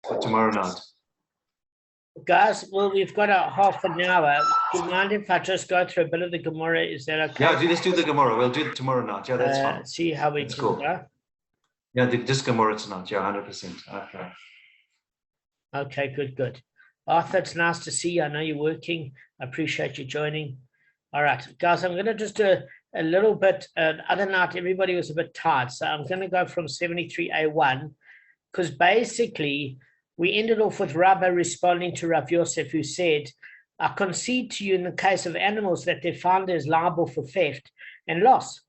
but tomorrow not. Guys, well, we've got a half an hour. Do you mind if I just go through a bit of the Gemara? Is that okay? Yeah, let's do the Gemara. We'll do it tomorrow not. Yeah, that's fine. See how we That's can cool. go. Yeah, this Gemara it's not. Yeah, 100%. Okay. Okay, good. Arthur, it's nice to see you. I know you're working. I appreciate you joining. All right, guys, I'm going to just do a little bit. Other night, everybody was a bit tired. So I'm going to go from 73A1 because basically we ended off with Rabba responding to Rav Yosef, who said, I concede to you in the case of animals that their founder is liable for theft and loss.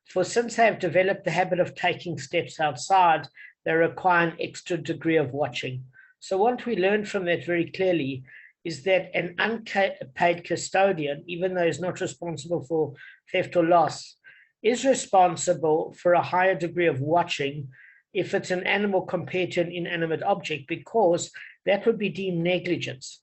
For since they have developed the habit of taking steps outside, they require an extra degree of watching. So what we learned from that very clearly is that an unpaid custodian, even though he's not responsible for theft or loss, is responsible for a higher degree of watching if it's an animal compared to an inanimate object, because that would be deemed negligence.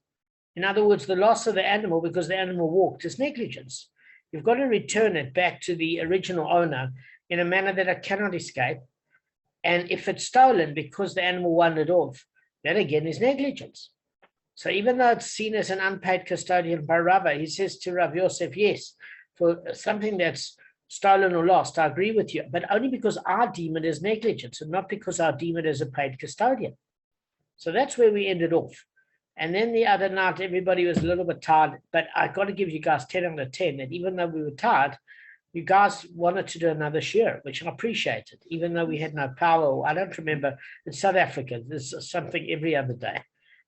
In other words, the loss of the animal because the animal walked is negligence. You've got to return it back to the original owner in a manner that it cannot escape. And if it's stolen because the animal wandered off, that again is negligence. So even though it's seen as an unpaid custodian by Rabba, he says to Rav Yosef, yes, for something that's stolen or lost, I agree with you, but only because I deem it as negligence and not because I deem it as a paid custodian. So that's where we ended off. And then the other night, everybody was a little bit tired, but I got to give you guys 10 out of 10, that even though we were tired, you guys wanted to do another share, which I appreciated, even though we had no power. Or I don't remember. It's South Africa. There's something every other day.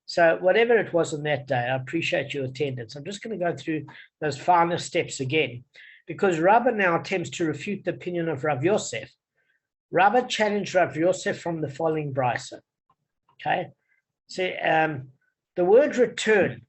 So whatever it was on that day, I appreciate your attendance. I'm just going to go through those final steps again, because Rabba now attempts to refute the opinion of Rav Yosef. Rabba challenged Rav Yosef from the following brisa. Okay? So the word return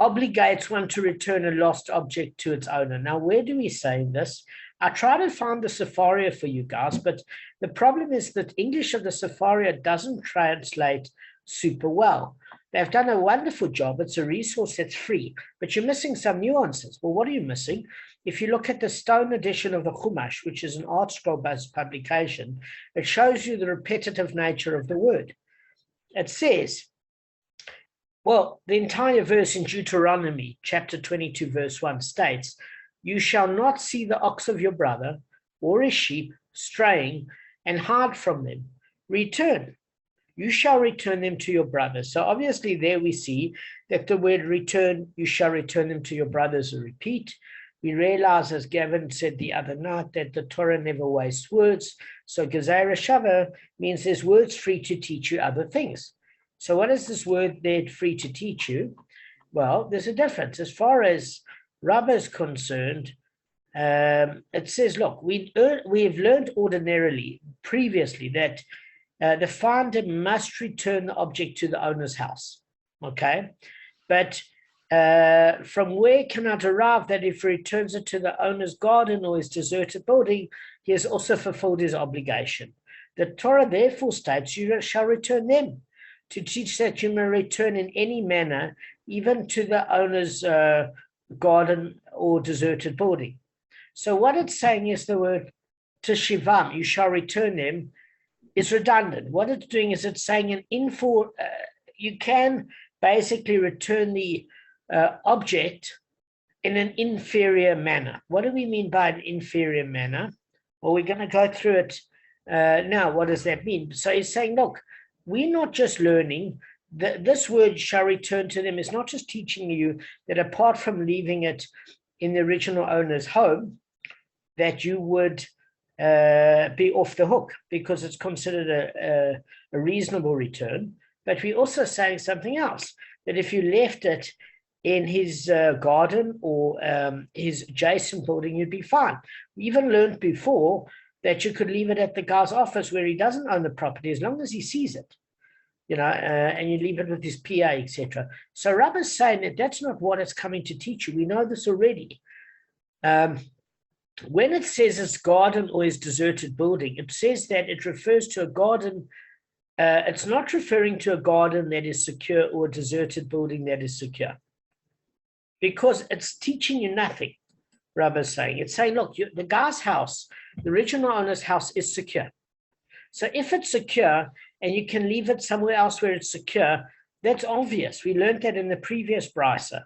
obligates one to return a lost object to its owner. Now, where do we say this? I try to find the Sepharia for you guys, but the problem is that English of the Sepharia doesn't translate super well. They've done a wonderful job. It's a resource that's free, but you're missing some nuances. Well, what are you missing? If you look at the Stone edition of the Chumash, which is an art scroll-based publication, it shows you the repetitive nature of the word. It says, well, the entire verse in Deuteronomy, chapter 22, verse 1 states, you shall not see the ox of your brother or his sheep straying and hide from them. Return. You shall return them to your brother. So obviously there we see that the word return, you shall return them to your brothers, a repeat. We realize, as Gavin said the other night, that the Torah never wastes words. So Gezerah Shava means there's words free to teach you other things. So what is this word there free to teach you? Well, there's a difference. As far as Rabbah is concerned, it says, look, we have learned ordinarily previously that the finder must return the object to the owner's house, okay? But from where can I derive that if he returns it to the owner's garden or his deserted building, he has also fulfilled his obligation? The Torah therefore states, you shall return them, to teach that you may return in any manner, even to the owner's garden or deserted building. So what it's saying is the word teshivam, you shall return them, is redundant. What it's doing is it's saying you can basically return the object in an inferior manner. What do we mean by an inferior manner? Well, we're going to go through it now. What does that mean? So he's saying, look, we're not just learning, this word shall return to them is not just teaching you that apart from leaving it in the original owner's home, that you would be off the hook because it's considered a reasonable return. But we're also saying something else, that if you left it in his garden or his adjacent building, you'd be fine. We even learned before that you could leave it at the guy's office where he doesn't own the property as long as he sees it, and you leave it with his PA, etc. So Rabba's saying that that's not what it's coming to teach you. We know this already. When it says it's garden or his deserted building, it says that it refers to a garden. It's not referring to a garden that is secure or a deserted building that is secure, because it's teaching you nothing. Rabba's saying, it's saying, look, the guy's house, the original owner's house is secure. So if it's secure, and you can leave it somewhere else where it's secure, that's obvious. We learned that in the previous brisa.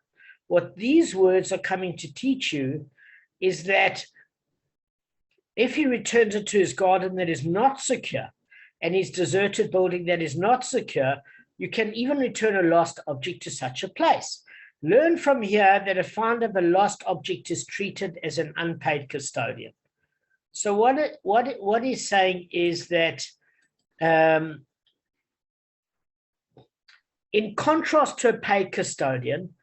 What these words are coming to teach you is that if he returns it to his garden that is not secure, and his deserted building that is not secure, you can even return a lost object to such a place. Learn from here that a find of a lost object is treated as an unpaid custodian. So what he's saying is that in contrast to a paid custodian,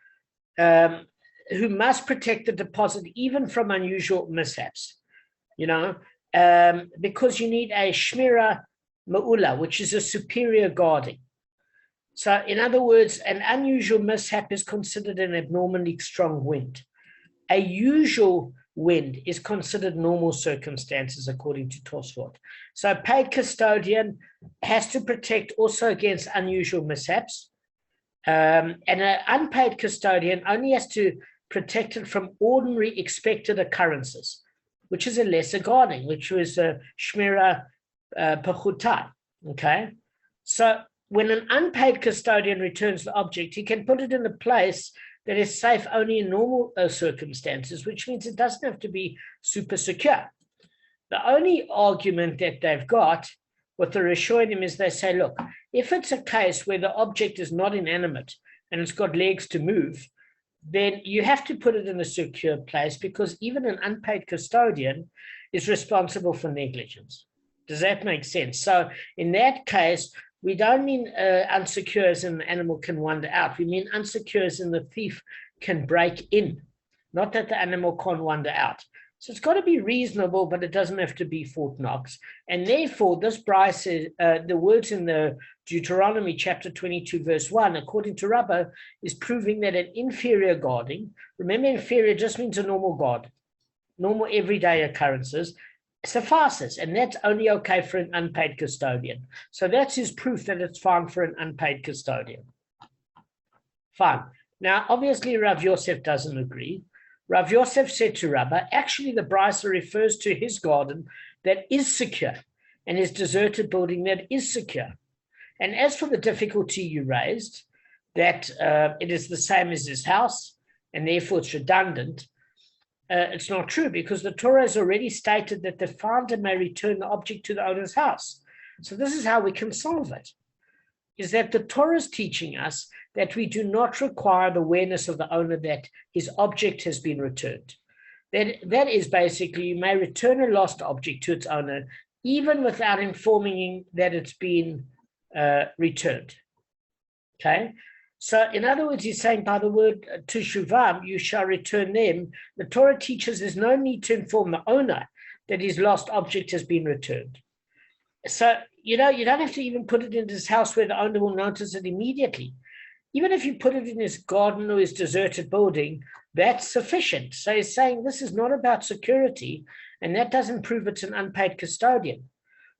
who must protect the deposit even from unusual mishaps, because you need a shmira ma'ula, which is a superior guarding. So in other words, an unusual mishap is considered an abnormally strong wind. A usual wind is considered normal circumstances according to Tosfot. So a paid custodian has to protect also against unusual mishaps. And an unpaid custodian only has to protect it from ordinary expected occurrences, which is a lesser guarding, which was a shmira pachutai. Okay, so when an unpaid custodian returns the object, he can put it in a place that is safe only in normal circumstances, which means it doesn't have to be super secure. The only argument that they've got with the Rishonim is they say, look, if it's a case where the object is not inanimate and it's got legs to move, then you have to put it in a secure place because even an unpaid custodian is responsible for negligence. Does that make sense? So in that case, we don't mean unsecure as in the animal can wander out. We mean unsecure as in the thief can break in, not that the animal can't wander out. So it's got to be reasonable, but it doesn't have to be Fort Knox. And therefore, this Bryce, the words in the Deuteronomy chapter 22, verse 1, according to Rabbah, is proving that an inferior guarding, remember inferior just means a normal guard, normal everyday occurrences, suffices. And that's only okay for an unpaid custodian. So that's his proof that it's fine for an unpaid custodian. Fine. Now, obviously, Rav Yosef doesn't agree. Rav Yosef said to Rabbah, actually, the Brisa refers to his garden that is secure and his deserted building that is secure. And as for the difficulty you raised, that it is the same as his house and therefore it's redundant, it's not true because the Torah has already stated that the finder may return the object to the owner's house. So this is how we can solve it, is that the Torah is teaching us that we do not require the awareness of the owner that his object has been returned. That is basically, you may return a lost object to its owner even without informing him that it's been returned. Okay? So in other words, he's saying by the word teshuvam, you shall return them. The Torah teaches there's no need to inform the owner that his lost object has been returned. So, you don't have to even put it in his house where the owner will notice it immediately. Even if you put it in his garden or his deserted building, that's sufficient. So he's saying this is not about security, and that doesn't prove it's an unpaid custodian.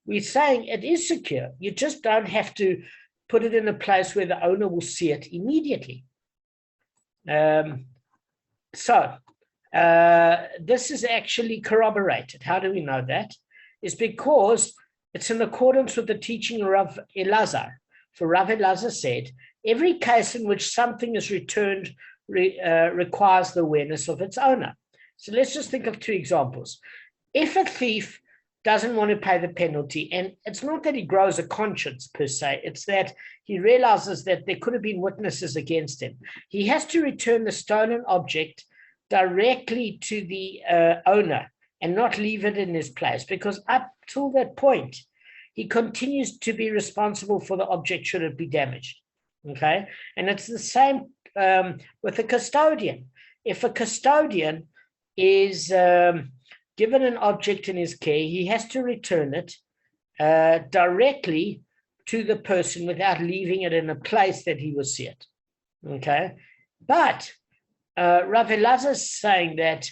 We're saying it is secure. You just don't have to put it in a place where the owner will see it immediately. This is actually corroborated. How do we know that? It's because it's in accordance with the teaching of Rav Elazar. For Rav Elazar said, every case in which something is returned requires the awareness of its owner. So let's just think of two examples. If a thief doesn't want to pay the penalty, and it's not that he grows a conscience per se, it's that he realizes that there could have been witnesses against him. He has to return the stolen object directly to the owner and not leave it in his place, because up till that point, he continues to be responsible for the object should it be damaged. Okay, and it's the same with a custodian. If a custodian is given an object in his care, he has to return it directly to the person without leaving it in a place that he will see it. Okay, but Rav Elazar is saying that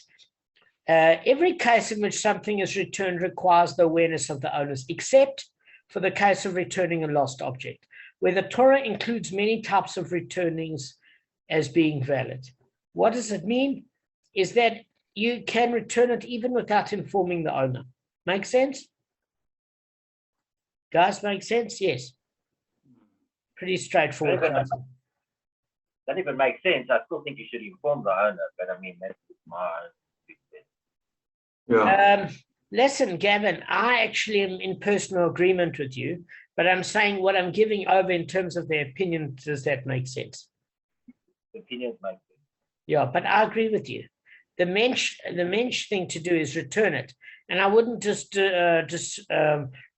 every case in which something is returned requires the awareness of the owners, except for the case of returning a lost object, where the Torah includes many types of returnings as being valid. What does it mean? Is that you can return it even without informing the owner. Make sense? Guys, make sense? Yes. Pretty straightforward. That even makes sense. I still think you should inform the owner, but I mean, that's my Yeah. Listen, Gavin, I actually am in personal agreement with you, but I'm saying what I'm giving over in terms of their opinion. Does that make sense? Opinions make sense. Yeah, but I agree with you. The mensch thing to do is return it, and I wouldn't just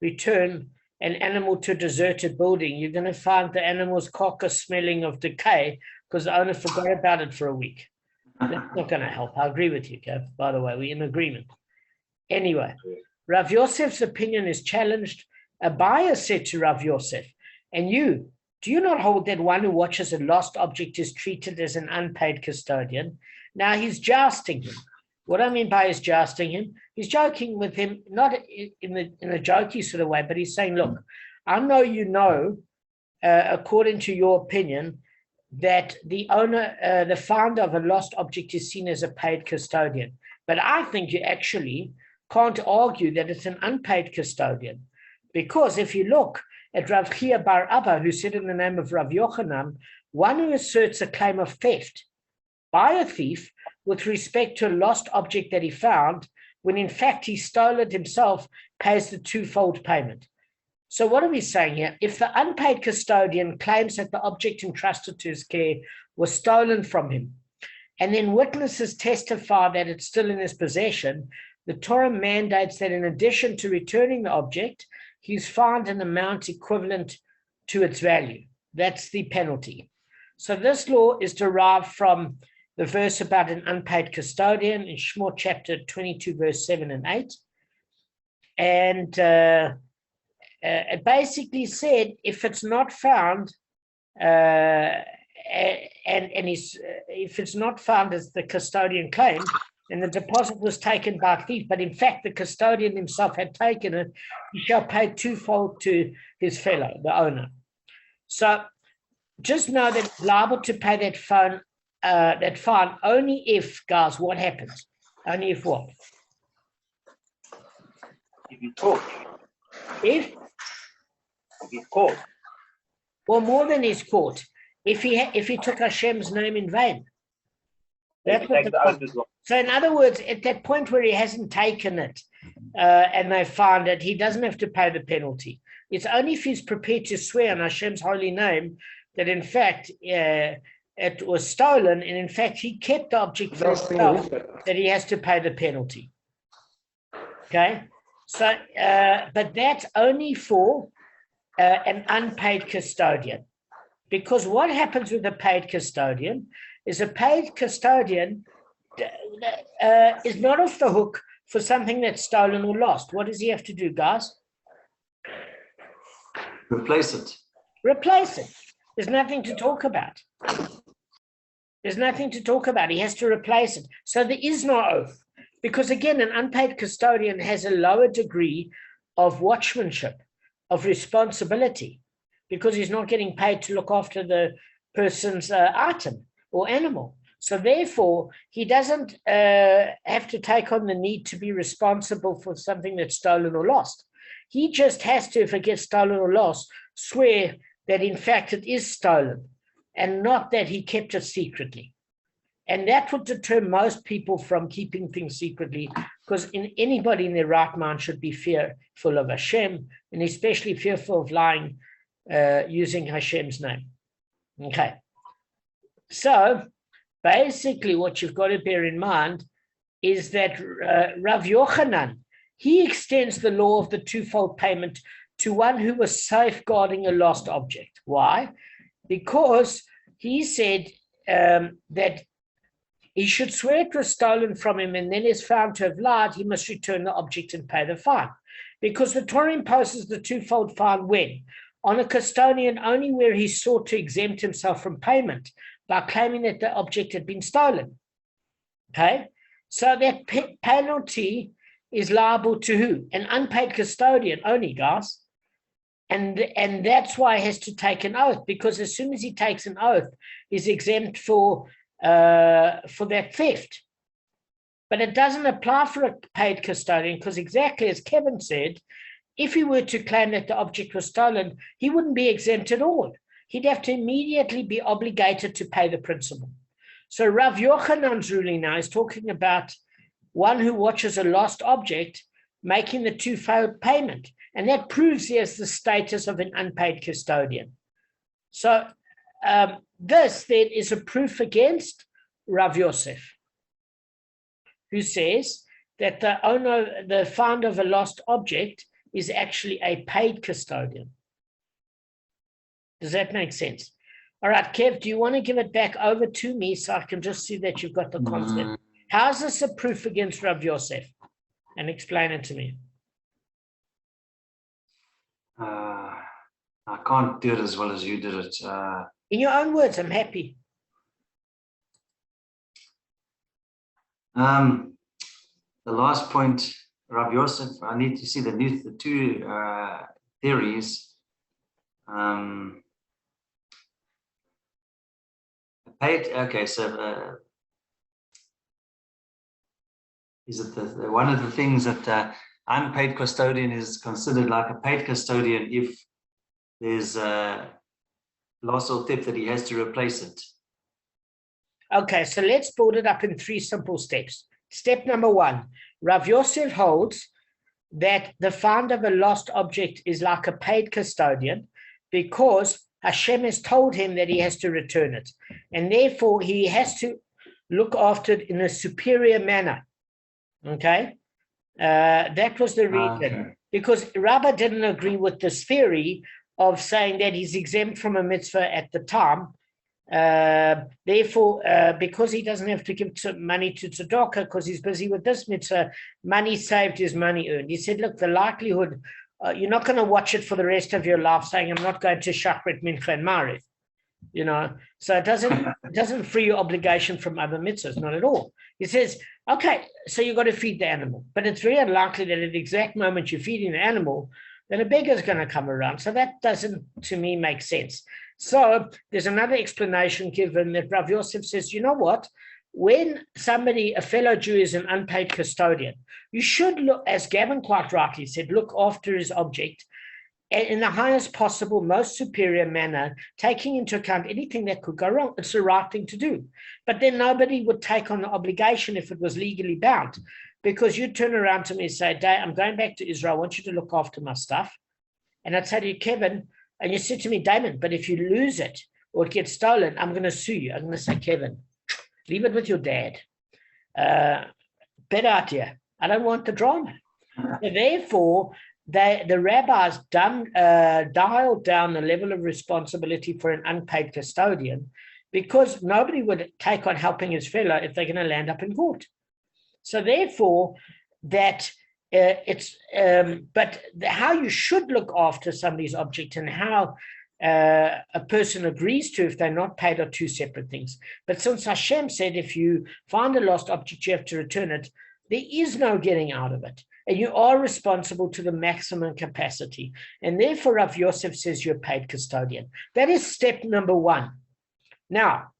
return an animal to a deserted building. You're going to find the animal's carcass smelling of decay because the owner forgot about it for a week. That's not going to help. I agree with you, Kabb. By the way, we're in agreement. Anyway, Rav Yosef's opinion is challenged. A buyer said to Rav Yosef, and you, do you not hold that one who watches a lost object is treated as an unpaid custodian? Now he's jousting him. What I mean by is jousting him, he's joking with him, not in a jokey sort of way, but he's saying, look, I know you know, according to your opinion, that the owner, the founder of a lost object is seen as a paid custodian. But I think you actually can't argue that it's an unpaid custodian. Because if you look at Rav Chia bar Abba, who said in the name of Rav Yochanan, one who asserts a claim of theft by a thief with respect to a lost object that he found, when in fact he stole it himself, pays the twofold payment. So what are we saying here? If the unpaid custodian claims that the object entrusted to his care was stolen from him, and then witnesses testify that it's still in his possession, the Torah mandates that in addition to returning the object, he's fined an amount equivalent to its value. That's the penalty. So this law is derived from the verse about an unpaid custodian in Shemot chapter 22, verse 7 and 8. And it basically said, if it's not found, if it's not found as the custodian claimed, and the deposit was taken by a thief, but in fact the custodian himself had taken it, he shall pay twofold to his fellow, the owner. So just know that he's liable to pay that fine only if, guys, what happens? Only if what? If he's caught. If He's caught. Well, more than he's caught. If he took Hashem's name in vain. That's what the point. So in other words, at that point where he hasn't taken it and they find it, he doesn't have to pay the penalty. It's only if he's prepared to swear on Hashem's holy name that in fact it was stolen, and in fact he kept the object for himself, that he has to pay the penalty. Okay? So, but that's only for an unpaid custodian. Because what happens with a paid custodian is a paid custodian is not off the hook for something that's stolen or lost. What does he have to do, guys? Replace it. Replace it. There's nothing to talk about. There's nothing to talk about. He has to replace it. So there is no oath. Because again, an unpaid custodian has a lower degree of watchmanship, of responsibility, because he's not getting paid to look after the person's item or animal. So therefore, he doesn't have to take on the need to be responsible for something that's stolen or lost. He just has to, if it gets stolen or lost, swear that in fact it is stolen and not that he kept it secretly. And that would deter most people from keeping things secretly, because anybody in their right mind should be fearful of Hashem, and especially fearful of lying using Hashem's name. Okay. So basically what you've got to bear in mind is that Rav Yochanan, he extends the law of the twofold payment to one who was safeguarding a lost object. Why? Because he said that he should swear it was stolen from him, and then is found to have lied, he must return the object and pay the fine. Because the Torah imposes the twofold fine when? On a custodian only where he sought to exempt himself from payment by claiming that the object had been stolen. Okay? So that penalty is liable to who? An unpaid custodian only, guys. And that's why he has to take an oath, because as soon as he takes an oath, he's exempt for that theft. But it doesn't apply for a paid custodian, because exactly as Kevin said, if he were to claim that the object was stolen, he wouldn't be exempt at all. he'd have to immediately be obligated to pay the principal. So Rav Yochanan's ruling now is talking about one who watches a lost object making the twofold payment. And that proves he has the status of an unpaid custodian. So this then is a proof against Rav Yosef, who says that the owner, the founder of a lost object is actually a paid custodian. Does that make sense? All right, Kev, do you want to give it back over to me so I can just see that you've got the concept? How's this a proof against Rav Yosef? And explain it to me. I can't do it as well as you did it. In your own words, I'm happy. The last point, Rav Yosef, I need to see the two theories. Okay, so is it one of the things that unpaid custodian is considered like a paid custodian if there's loss or theft that he has to replace it? Okay, so let's build it up in 3 simple steps. Step number 1, Rav Yosef holds that the founder of a lost object is like a paid custodian because Hashem has told him that he has to return it. And therefore, he has to look after it in a superior manner. Okay? That was the reason. Okay. Because Rabbah didn't agree with this theory of saying that he's exempt from a mitzvah at the time. Therefore, because he doesn't have to give money to tzedakah because he's busy with this mitzvah, money saved is money earned. He said, look, the likelihood, you're not going to watch it for the rest of your life saying, I'm not going to Shachrit, Mincha, and Mariv. You know, so it doesn't free your obligation from other mitzvahs, not at all. He says, okay, so you've got to feed the animal, but it's very unlikely that at the exact moment you're feeding the animal, then a beggar's going to come around. So that doesn't, to me, make sense. So there's another explanation given that Rav Yosef says, you know what? When somebody, a fellow Jew, is an unpaid custodian, you should look, as Gavin quite rightly said, look after his object in the highest possible, most superior manner, taking into account anything that could go wrong. It's the right thing to do. But then nobody would take on the obligation if it was legally bound, because you'd turn around to me and say, I'm going back to Israel. I want you to look after my stuff. And I'd say to you, Kevin, and you said to me, Damon, but if you lose it or it gets stolen, I'm going to sue you. I'm going to say, Kevin, leave it with your dad. Better out here. I don't want the drama. So therefore, the rabbis dialed down the level of responsibility for an unpaid custodian because nobody would take on helping his fellow if they're going to land up in court. So therefore, that but how you should look after somebody's object and how a person agrees to if they're not paid are two separate things. But since Hashem said if you find a lost object, you have to return it, there is no getting out of it. And you are responsible to the maximum capacity. And therefore, Rav Yosef says you're a paid custodian. That is step number 1. Now,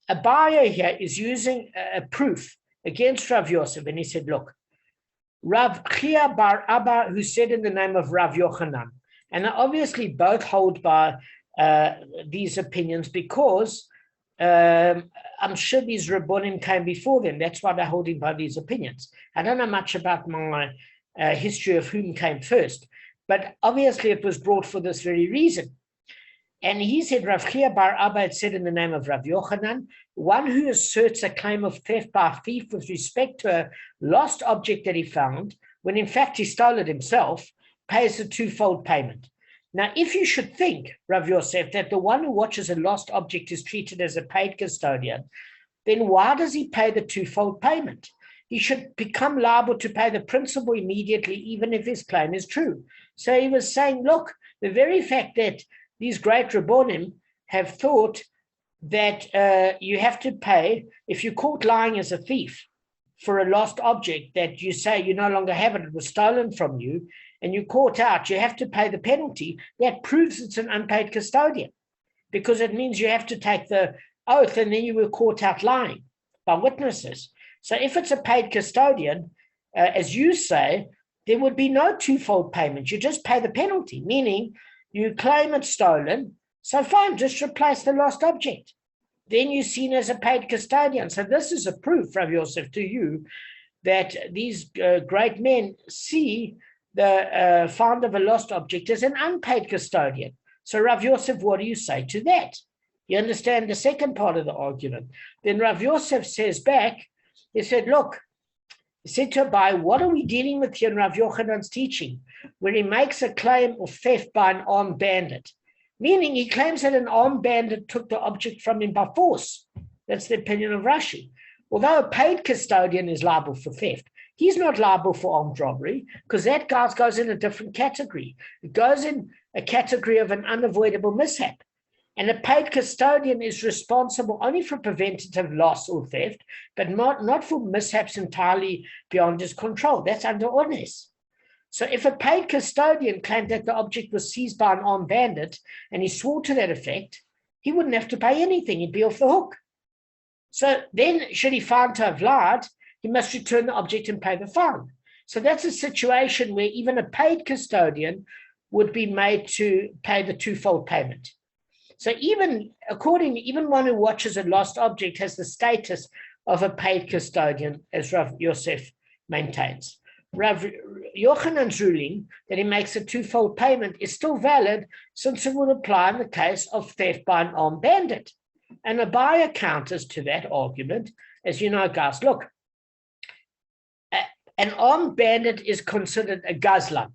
Abaya here is using a proof against Rav Yosef. And he said, look, Rav Chia bar Abba, who said in the name of Rav Yochanan, and obviously both hold by these opinions because I'm sure these Rabbonim came before them. That's why they're holding by these opinions. I don't know much about my history of whom came first, but obviously it was brought for this very reason. And he said, Rav Chia bar Abba had said in the name of Rav Yochanan, one who asserts a claim of theft by a thief with respect to a lost object that he found, when in fact he stole it himself, pays a twofold payment. Now, if you should think, Rav Yosef, that the one who watches a lost object is treated as a paid custodian, then why does he pay the twofold payment? He should become liable to pay the principal immediately, even if his claim is true. So he was saying, look, the very fact that these great Rabbonim have thought that you have to pay, if you're caught lying as a thief for a lost object that you say you no longer have it was stolen from you, and you're caught out, you have to pay the penalty, that proves it's an unpaid custodian, because it means you have to take the oath and then you were caught out lying by witnesses. So if it's a paid custodian, as you say, there would be no twofold payment. You just pay the penalty, meaning you claim it's stolen, So fine, just replace the lost object. Then you're seen as a paid custodian. So this is a proof, Rav Yosef, to you that these great men see the founder of a lost object as an unpaid custodian. So Rav Yosef, what do you say to that? You understand the second part of the argument. Then Rav Yosef says back, he said, look, he said to Abai, what are we dealing with here in Rav Yochanan's teaching, where he makes a claim of theft by an armed bandit? Meaning he claims that an armed bandit took the object from him by force. That's the opinion of Rashi. Although a paid custodian is liable for theft, he's not liable for armed robbery because that guy goes in a different category. It goes in a category of an unavoidable mishap. And a paid custodian is responsible only for preventative loss or theft, but not for mishaps entirely beyond his control. That's under honest. So if a paid custodian claimed that the object was seized by an armed bandit and he swore to that effect, he wouldn't have to pay anything. He'd be off the hook. So then, should he find to have lied, he must return the object and pay the fine. So that's a situation where even a paid custodian would be made to pay the twofold payment. So even one who watches a lost object has the status of a paid custodian, as Rav Yosef maintains. Rav Yochanan's ruling that he makes a twofold payment is still valid since it would apply in the case of theft by an armed bandit. And Abai counters to that argument, as you know, guys, look, an armed bandit is considered a gazlan,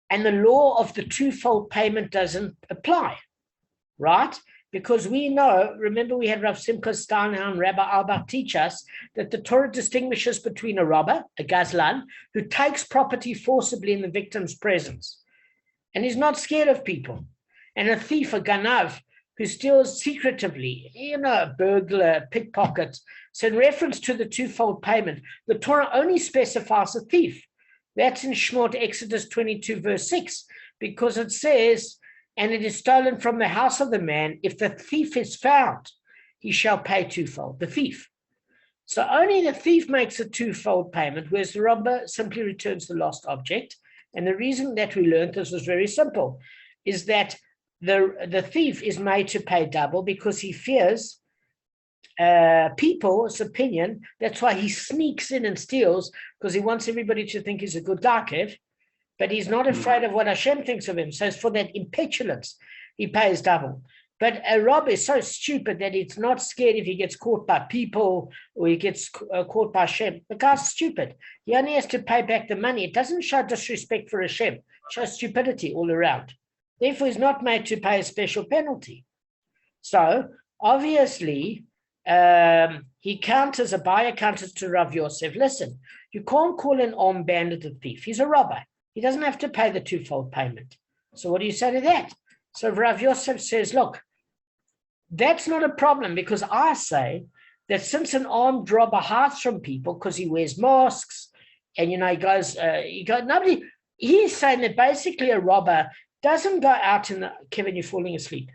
and the law of the twofold payment doesn't apply, right? Because we know, remember we had Rav Simcha Steinhauer and Rabbi Albach teach us that the Torah distinguishes between a robber, a gazlan, who takes property forcibly in the victim's presence, and is not scared of people, and a thief, a ganav, who steals secretively, a burglar, a pickpocket. So in reference to the twofold payment, the Torah only specifies a thief. That's in Shemot, Exodus 22, verse 6, because it says, and it is stolen from the house of the man. If the thief is found, he shall pay twofold, the thief. So only the thief makes a twofold payment, whereas the robber simply returns the lost object. And the reason that we learned this was very simple, is that the thief is made to pay double because he fears people's opinion. That's why he sneaks in and steals, because he wants everybody to think he's a good guy, Kev, but he's not afraid of what Hashem thinks of him. So it's for that impetulance, he pays double. But a robber is so stupid that he's not scared if he gets caught by people or he gets caught by Hashem. The guy's stupid. He only has to pay back the money. It doesn't show disrespect for Hashem. It shows stupidity all around. Therefore, he's not made to pay a special penalty. So, obviously, he counters, Abai counters to Rav Yosef. Listen, you can't call an armed bandit a thief. He's a robber. He doesn't have to pay the twofold payment. So what do you say to that? So Rav Yosef says, look, that's not a problem, because I say that since an armed robber hides from people because he wears masks and, he's saying that basically a robber doesn't go out in the, Kevin, you're falling asleep.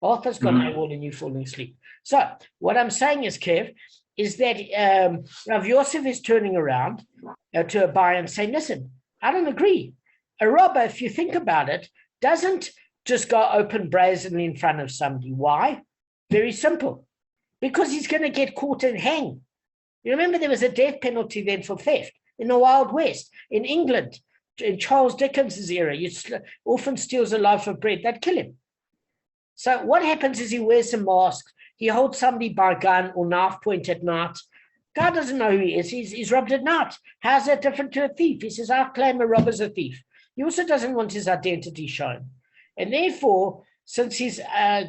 Arthur's got no wall and you're falling asleep. So what I'm saying is, Kev, is that Rav Yosef is turning around to Abai and saying, listen, I don't agree. A robber, if you think about it, doesn't just go open brazenly in front of somebody. Why? Very simple. Because he's going to get caught and hang. You remember there was a death penalty then for theft in the Wild West, in England. In Charles Dickens' era, orphan steals a loaf of bread, they'd kill him. So what happens is he wears a mask, he holds somebody by gun or knife point at night. God doesn't know who he is, he's robbed at night. How's that different to a thief? He says, I claim a robber's a thief. He also doesn't want his identity shown. And therefore, since he's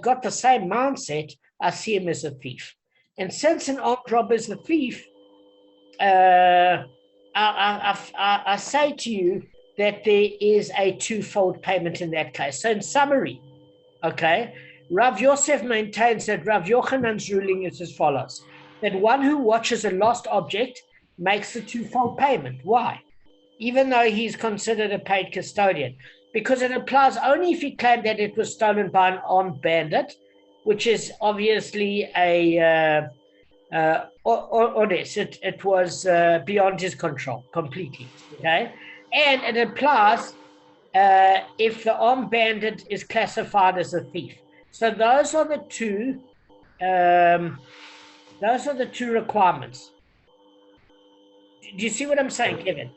got the same mindset, I see him as a thief. And since an armed robber is a thief, I say to you that there is a twofold payment in that case. So in summary, okay, Rav Yosef maintains that Rav Yochanan's ruling is as follows, that one who watches a lost object makes a twofold payment. Why? Even though he's considered a paid custodian, because it applies only if he claimed that it was stolen by an armed bandit, which is obviously it was beyond his control completely, okay? And it applies if the armed bandit is classified as a thief. So those are the two. Those are the two requirements. Do you see what I'm saying, Kevin?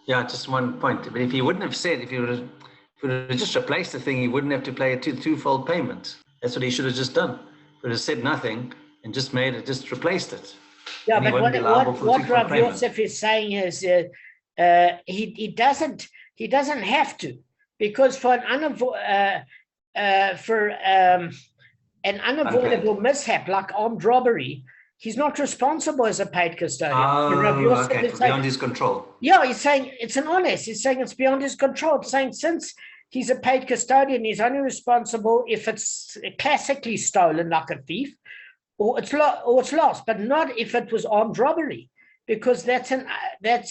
Yeah, just one point. But if he wouldn't have said, if he would have just replaced the thing, he wouldn't have to pay a twofold payment. That's what he should have just done. But have said nothing and just replaced it. Yeah, And he but wouldn't be liable for the what twofold Rav payment. Yosef is saying is he doesn't have to, because for an unavoidable mishap like armed robbery, he's not responsible as a paid custodian. Oh, okay, it's beyond his control. Yeah, he's saying it's an honest. He's saying it's beyond his control. It's saying since he's a paid custodian, he's only responsible if it's classically stolen, like a thief, or it's lost, but not if it was armed robbery, because that's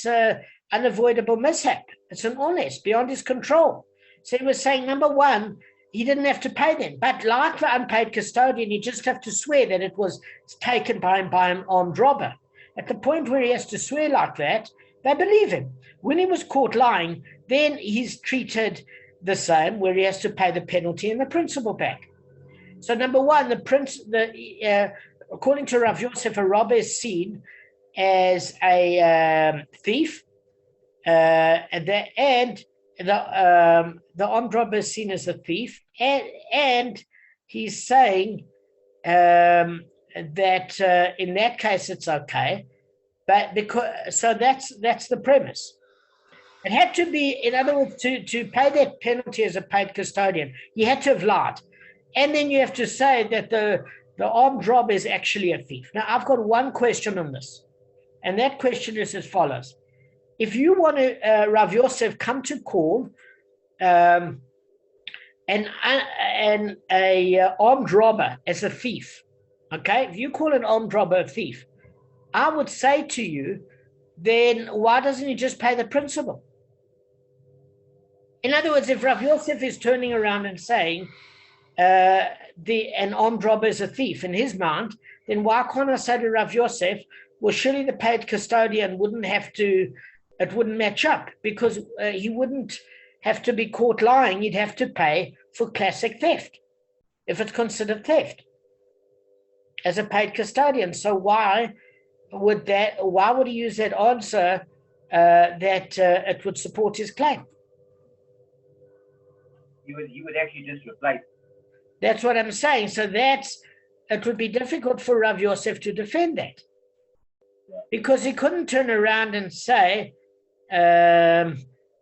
a unavoidable mishap. It's an honest, beyond his control. So he was saying, number one, he didn't have to pay them, but like the unpaid custodian, he just have to swear that it was taken by him by an armed robber. At the point where he has to swear like that, they believe him. When he was caught lying, then he's treated the same, where he has to pay the penalty and the principal back. So number one, according to Rav Yosef, a robber is seen as a thief, and the armed robber is seen as a thief, and he's saying that in that case it's okay, but that's the premise. It had to be, in other words, to pay that penalty as a paid custodian, you had to have lied. And then you have to say that the armed robber is actually a thief. Now, I've got one question on this, and that question is as follows. If you want to, Rav Yosef, come to call an armed robber as a thief, okay? If you call an armed robber a thief, I would say to you, then why doesn't he just pay the principal? In other words, if Rav Yosef is turning around and saying an armed robber is a thief in his mind, then why can't I say to Rav Yosef, well, surely the paid custodian wouldn't have to, it wouldn't match up, because he wouldn't have to be caught lying. He'd have to pay for classic theft if it's considered theft as a paid custodian. So why would he use that answer that it would support his claim? You would actually just replace. That's what I'm saying. So it would be difficult for Rav Yosef to defend that, because he couldn't turn around and say an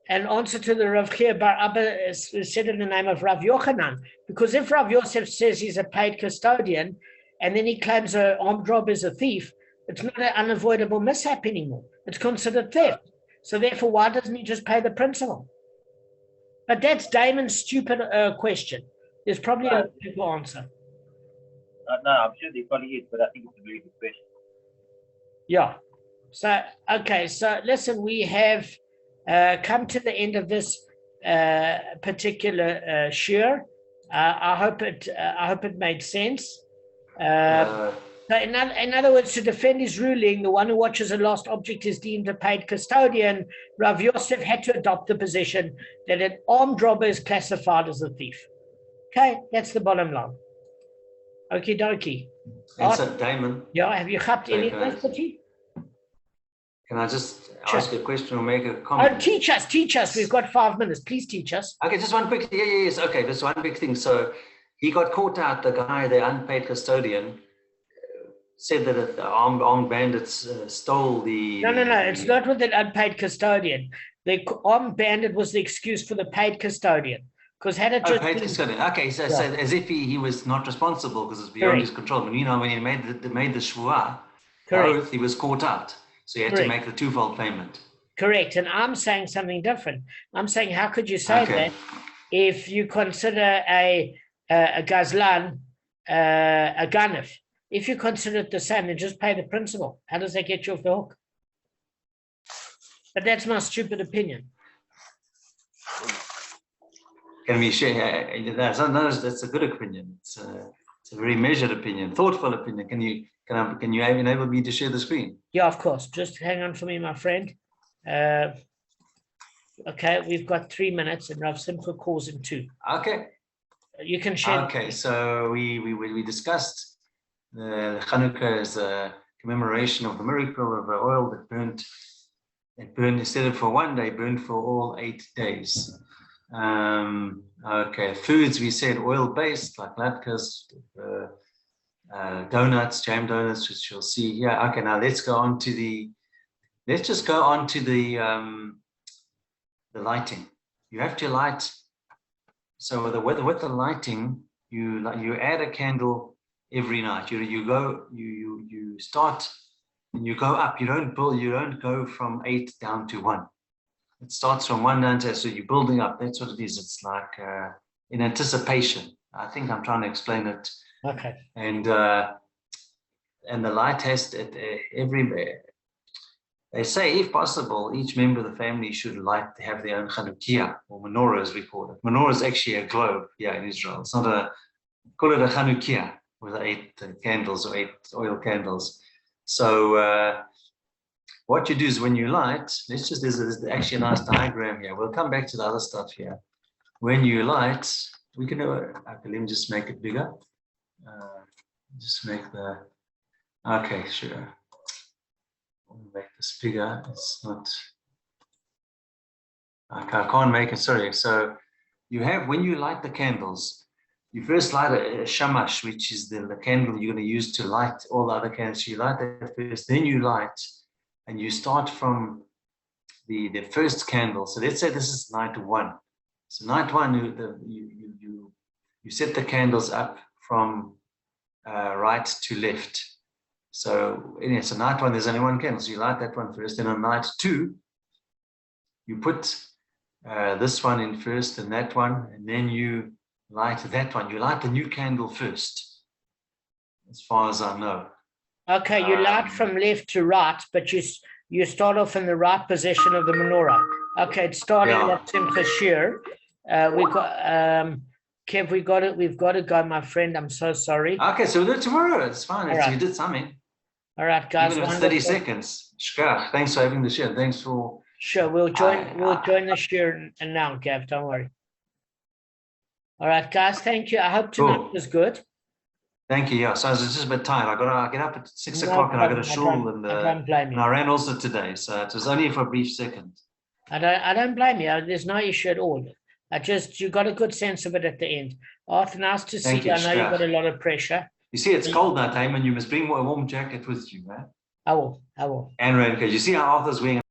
answer to the Rav Chia Bar Abba said in the name of Rav Yochanan, because if Rav Yosef says he's a paid custodian and then he claims an armed robber is a thief, it's not an unavoidable mishap anymore. It's considered theft. So therefore, why doesn't he just pay the principal? But that's Damon's stupid question. There's probably a simple answer. No, I'm sure there probably is, but I think it's a very good question. Yeah. So, okay. So listen, we have come to the end of this particular shiur. I hope it made sense. So in other words, to defend his ruling, the one who watches a lost object is deemed a paid custodian. Rav Yosef had to adopt the position that an armed robber is classified as a thief. Okay, that's the bottom line. Okie dokie. And so, Damon. Yeah, have you chapped any of this, Pati? Can I just ask a question or make a comment? Oh, teach us. We've got 5 minutes. Please teach us. Okay, just one quick. Yes. Okay, just one big thing. So he got caught out. The guy, the unpaid custodian, said that the armed bandits stole the. No. It's not with an unpaid custodian. The armed bandit was the excuse for the paid custodian. Because had it just paid custodian. Okay, so as if he was not responsible because it's beyond his control. But when he made the shvuah, oath, he was caught out. So you had to make the twofold payment. Correct. And I'm saying something different. I'm saying, how could you say that if you consider a gazlan, a ganef? If you consider it the same, then just pay the principal. How does that get you off the hook? But that's my stupid opinion. Can we share? That's a good opinion. It's a very measured opinion, thoughtful opinion. Can you enable me to share the screen? Yeah, of course. Just hang on for me, my friend. Okay, we've got 3 minutes, and Rav Simcha calls in 2. Okay. You can share. Okay, so we discussed the Hanukkah as a commemoration of the miracle of the oil that burned. It burned instead of for one day, burned for all 8 days. Okay, foods we said oil-based like latkes, donuts, jam donuts, which you'll see here. Okay, now let's just go on to the lighting. You have to light. So with the lighting, you add a candle every night. You start and you go up. You don't go from 8 down to 1. It starts from 1 down to, so you're building up. That's what it is. It's like in anticipation. I think I'm trying to explain it. Okay. And the light has they say, if possible, each member of the family should have their own Chanukiah, or menorah as we call it. Menorah is actually a globe, in Israel. It's not call it a Chanukiah with 8 candles or 8 oil candles. So what you do is when you light, there's actually a nice diagram here. We'll come back to the other stuff here. When you light, we can let me just make it bigger. Just make okay, sure. I'll make this bigger. It's not, I can't make it, sorry. So you have, when you light the candles, you first light a shamash, which is the candle you're going to use to light all the other candles. So you light that first, then you light, and you start from the first candle. So let's say this is night 1. So night 1, you set the candles up from right to left. So anyway, so night 1, there's only 1 candle. So you light that one first. Then on night 2, you put this one in first and that one, and then you light that one. You light the new candle first, as far as I know. Okay, you light from left to right, but you start off in the right position of the menorah. Okay, it's starting at Simcha Shir. We've got Kev, we've got to go, my friend. I'm so sorry. Okay, so we'll do it tomorrow. It's fine. Right. You did something. All right, guys. Even if it's 30 seconds. Shkach. Thanks for having the share. Thanks for. Sure, we'll join the share and now, Kev. Don't worry. All right, guys. Thank you. I hope tonight was good. Thank you. Yeah, so I was just a bit tired. I get up at 6 o'clock and I got a shul and I ran also today. So it was only for a brief second. I don't blame you. There's no issue at all. You got a good sense of it at the end. Arthur, nice to see you. I know you've got a lot of pressure. You see, it's cold now, Damon. You must bring a warm jacket with you, man. I will. And raincoat. You see how Arthur's wearing